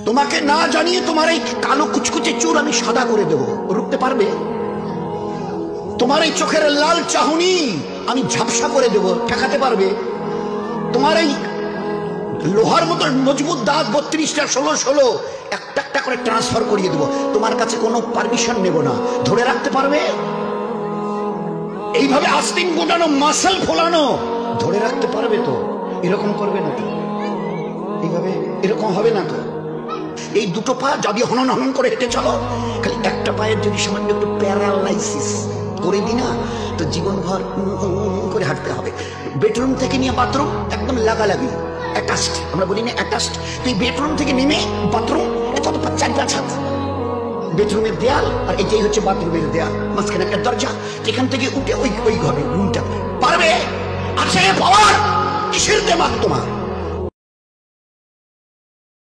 তোমাকে না জানিয়ে তোমার এই কালো কুচকুচে চুল আমি সাদা করে দেবো, রুখতে পারবে? তোমার এই চোখের লাল চাহনি আমি ঝাপসা করে দেবো, ঠেকাতে পারবে? তোমার এই লোহার মতো মজবুত দাঁত 32টা 16 একটা একটা করে ট্রান্সফার করিয়ে দেবো, তোমার কাছে কোনো পারমিশন নেব না, ধরে রাখতে পারবে? এইভাবে আস্তিন গোটানো মাসল ফোলানো ধরে রাখতে পারবে তো? এরকম করবে না তো? এইভাবে এরকম হবে না তো? এই দুটো পা যদি হনন হনন করে হেঁটে চলো, খালি একটা পায়ের যদি সামান্য একটু প্যারালাইসিস করে দিই না, তো জীবনভর করে হাঁটতে হবে। বেডরুম থেকে নিয়ে বাথরুম একদম লাগালাগি, অ্যাটাচড, আমরা বলি না অ্যাটাচড। তুই বেডরুম থেকে নেমে বাথরুম কত 4-5 হাত, বেডরুমের দেয়াল আর এটাই হচ্ছে বাথরুমের দেয়াল, মাঝখানে একটা দরজা, যেখান থেকে উঠে ওই ঘরে রুমটা পারবে? আছে পাওয়ার? কিসের দেমাগ তোমার?